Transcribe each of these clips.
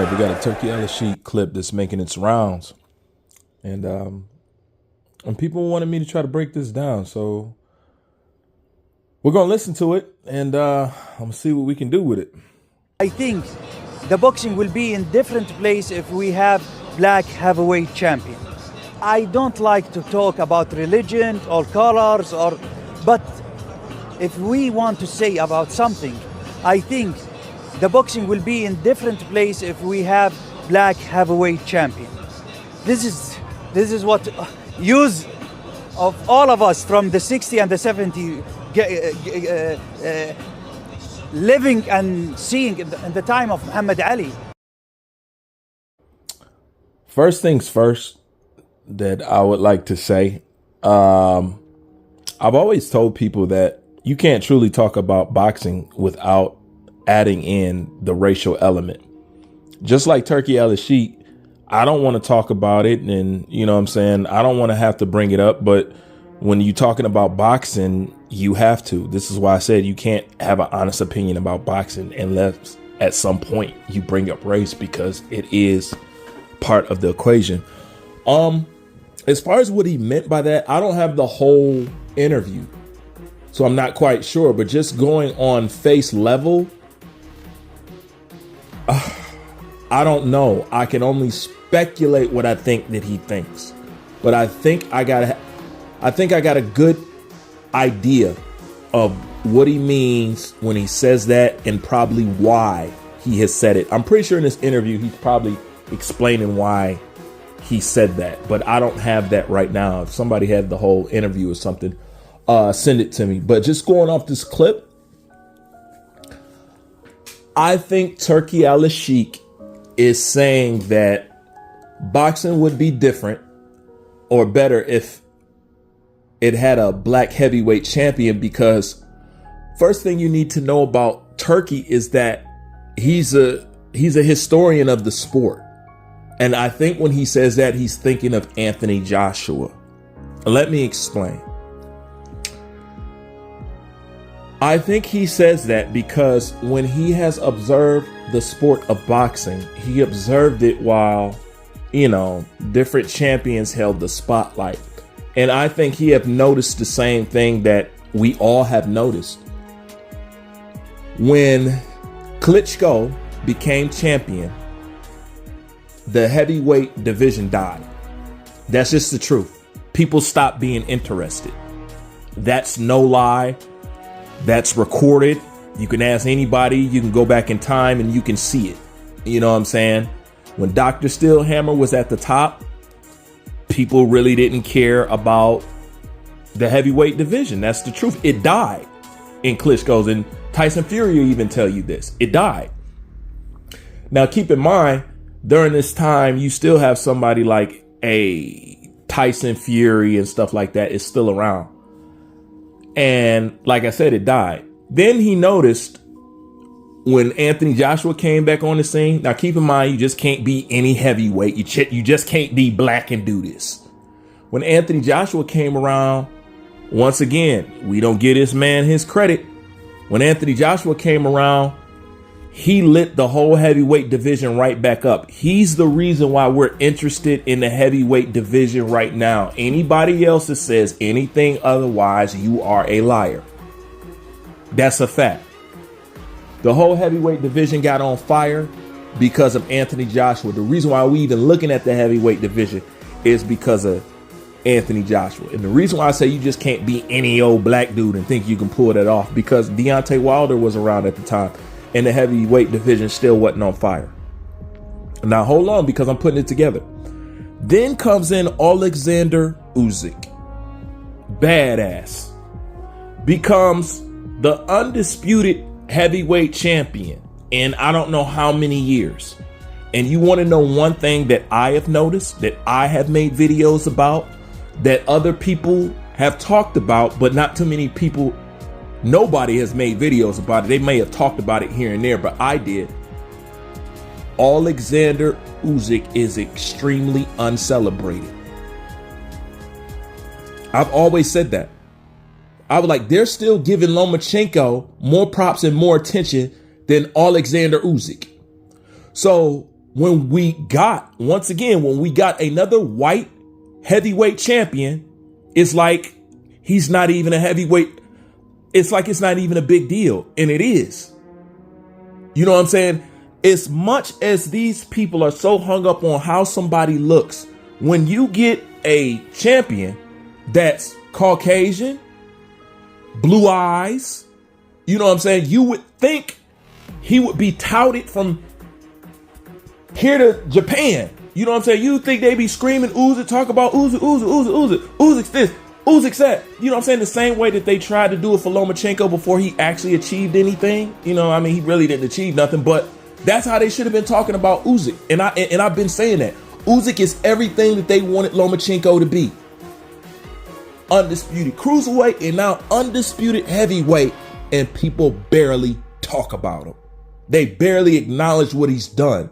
right, we got a Turki Al-Sheikh clip that's making its rounds. And people wanted me to try to break this down. So we're going to listen to it and I'm going to see what we can do with it. I think the boxing will be in different place if we have black heavyweight champion. I don't like to talk about religion or colors, but if we want to say about something, I think the boxing will be in different place if we have black heavyweight champion. This is what use of all of us from the 60 and the 70 living and seeing in the time of Muhammad Ali. First things first that I would like to say, I've always told people that you can't truly talk about boxing without adding in the racial element. Just like Turki Al-Sheikh, I don't want to talk about it, and you know what I'm saying, I don't want to have to bring it up, but when you're talking about boxing, you have to. This is why I said you can't have an honest opinion about boxing unless at some point you bring up race, because it is part of the equation. As far as what he meant by that, I don't have the whole interview, so I'm not quite sure, but just going on face level, I don't know. I can only speculate what I think that he thinks, but I think I got a good idea of what he means when he says that, and probably why he has said it. I'm pretty sure in this interview he's probably explaining why he said that, but I don't have that right now. If somebody had the whole interview or something, send it to me. But just going off this clip, I think Turki Al-Sheikh is saying that boxing would be different or better if it had a black heavyweight champion, because first thing you need to know about Turki is that he's a historian of the sport. And I think when he says that, he's thinking of Anthony Joshua. Let me explain. I think he says that because when he has observed the sport of boxing, he observed it while, you know, different champions held the spotlight. And I think he have noticed the same thing that we all have noticed. When Klitschko became champion, the heavyweight division died. That's just the truth. People stopped being interested. That's no lie. That's recorded. You can ask anybody. You can go back in time and you can see it. You know what I'm saying? When Dr. Steelhammer was at the top, people really didn't care about the heavyweight division. That's the truth. It died in Klitschko's, and Tyson Fury will even tell you this. It died. Now, keep in mind, during this time, you still have somebody like a Tyson Fury and stuff like that is still around. And like I said, it died. Then he noticed when Anthony Joshua came back on the scene. Now, keep in mind, you just can't be any heavyweight. You just can't be black and do this. When Anthony Joshua came around, once again, we don't give this man his credit. When Anthony Joshua came around, he lit the whole heavyweight division right back up. He's the reason why we're interested in the heavyweight division right now. Anybody else that says anything otherwise, you are a liar. That's a fact. The whole heavyweight division got on fire because of Anthony Joshua. The reason why we even looking at the heavyweight division is because of Anthony Joshua. And the reason why I say you just can't be any old black dude and think you can pull that off, because Deontay Wilder was around at the time and the heavyweight division still wasn't on fire. Now hold on, because I'm putting it together. Then comes in Alexander Usyk. Badass. Becomes the undisputed heavyweight champion in I don't know how many years. And you want to know one thing that I have noticed, that I have made videos about, that other people have talked about, but not too many people, nobody has made videos about it. They may have talked about it here and there, but I did. Alexander Usyk is extremely uncelebrated. I've always said that. I was like, they're still giving Lomachenko more props and more attention than Alexander Usyk. So when we got another white heavyweight champion, it's like he's not even a heavyweight. It's like it's not even a big deal. And it is. You know what I'm saying? As much as these people are so hung up on how somebody looks, when you get a champion that's Caucasian, blue eyes, you know what I'm saying? You would think he would be touted from here to Japan. You know what I'm saying? You think they be screaming Usyk, talk about Usyk, Usyk this, Usyk that. You know what I'm saying? The same way that they tried to do it for Lomachenko before he actually achieved anything. You know, I mean, he really didn't achieve nothing, but that's how they should have been talking about Usyk. And I've been saying that. Usyk is everything that they wanted Lomachenko to be. Undisputed cruiserweight and now undisputed heavyweight, and people barely talk about him. They barely acknowledge what he's done.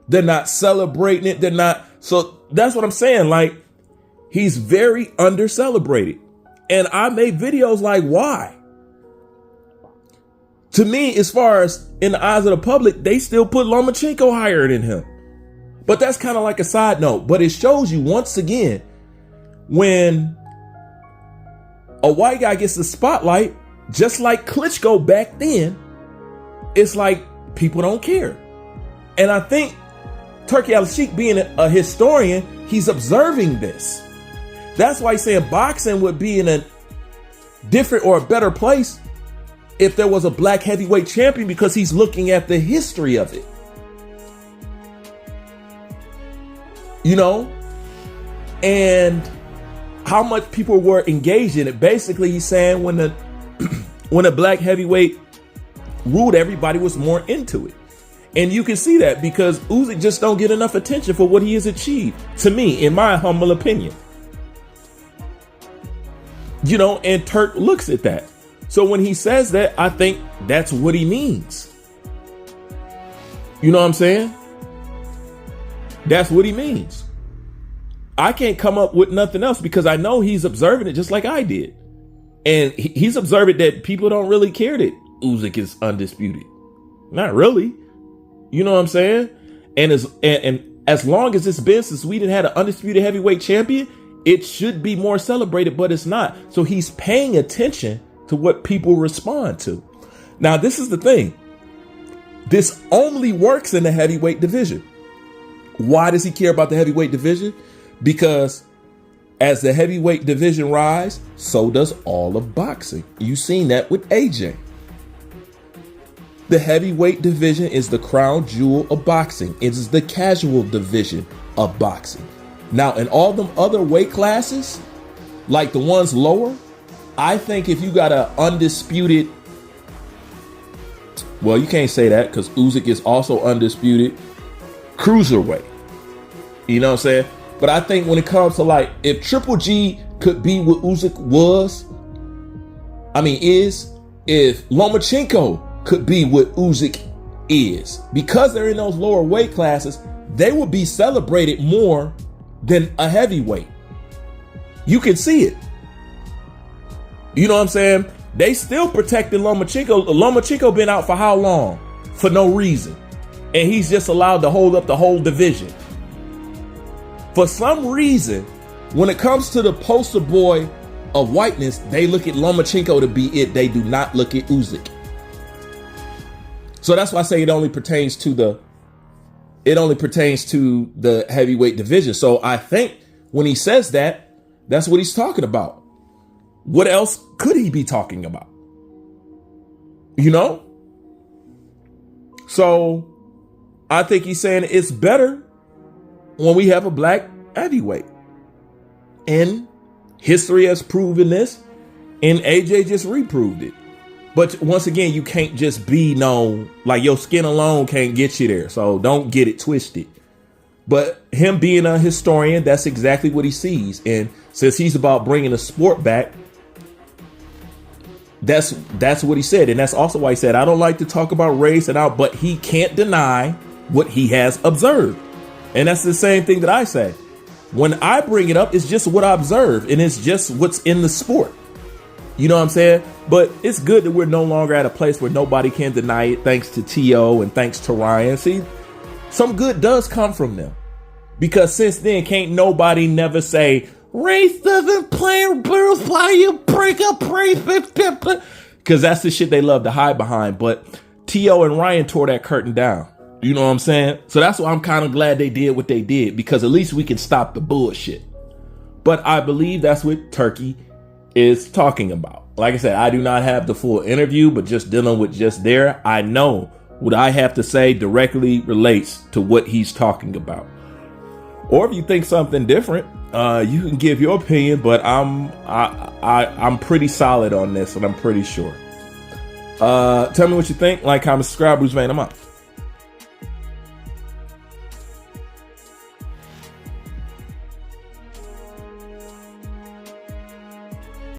They're not celebrating it. They're not. So that's what I'm saying. Like, he's very under celebrated. And I made videos like, why? To me, as far as in the eyes of the public, they still put Lomachenko higher than him. But that's kind of like a side note. But it shows you once again, when a white guy gets the spotlight, just like Klitschko back then, it's like people don't care. And I think Turki Al-Sheikh, being a historian, he's observing this. That's why he's saying boxing would be in a different or a better place if there was a black heavyweight champion, because he's looking at the history of it. You know? And how much people were engaged in it. Basically, he's saying when a black heavyweight ruled, everybody was more into it. And you can see that because Usyk just don't get enough attention for what he has achieved, to me, in my humble opinion. You know, and Turk looks at that. So when he says that, I think that's what he means. You know what I'm saying? That's what he means. I can't come up with nothing else because I know he's observing it just like I did. And he's observing that people don't really care that Usyk is undisputed. Not really. You know what I'm saying? And as long as it's been since we didn't had an undisputed heavyweight champion, it should be more celebrated, but it's not. So he's paying attention to what people respond to. Now, this is the thing. This only works in the heavyweight division. Why does he care about the heavyweight division? Because as the heavyweight division rise, so does all of boxing. You've seen that with AJ. The heavyweight division is the crown jewel of boxing. It is the casual division of boxing. Now, in all them other weight classes, like the ones lower, I think if you got an undisputed, well, you can't say that because Usyk is also undisputed cruiserweight. You know what I'm saying? But I think when it comes to, like, if Triple G could be what Usyk is, if Lomachenko could be what Usyk is, because they're in those lower weight classes, they will be celebrated more than a heavyweight. You can see it. You know what I'm saying? They still protecting Lomachenko. Lomachenko been out for how long? For no reason. And he's just allowed to hold up the whole division. For some reason, when it comes to the poster boy of whiteness, they look at Lomachenko to be it. They do not look at Usyk. So that's why I say it only pertains to the heavyweight division. So I think when he says that, that's what he's talking about. What else could he be talking about? You know? So I think he's saying it's better when we have a black heavyweight. And history has proven this, and AJ just reproved it. But once again, you can't just be known, like your skin alone can't get you there. So don't get it twisted. But him being a historian, that's exactly what he sees. And since he's about bringing the sport back, that's what he said. And that's also why he said, I don't like to talk about race and out, but he can't deny what he has observed. And that's the same thing that I say. When I bring it up, it's just what I observe, and it's just what's in the sport. You know what I'm saying? But it's good that we're no longer at a place where nobody can deny it, thanks to T.O. and thanks to Ryan. See, some good does come from them. Because since then, can't nobody never say, race doesn't play a role, why you break up race? Because that's the shit they love to hide behind. But T.O. and Ryan tore that curtain down. You know what I'm saying? So that's why I'm kind of glad they did what they did, because at least we can stop the bullshit. But I believe that's what Turki is talking about. Like I said, I do not have the full interview, but just dealing with just there, I know what I have to say directly relates to what he's talking about. Or if you think something different, you can give your opinion, but I'm pretty solid on this, and I'm pretty sure. Tell me what you think. Like, comment, subscribe. Bruce Van, I'm out.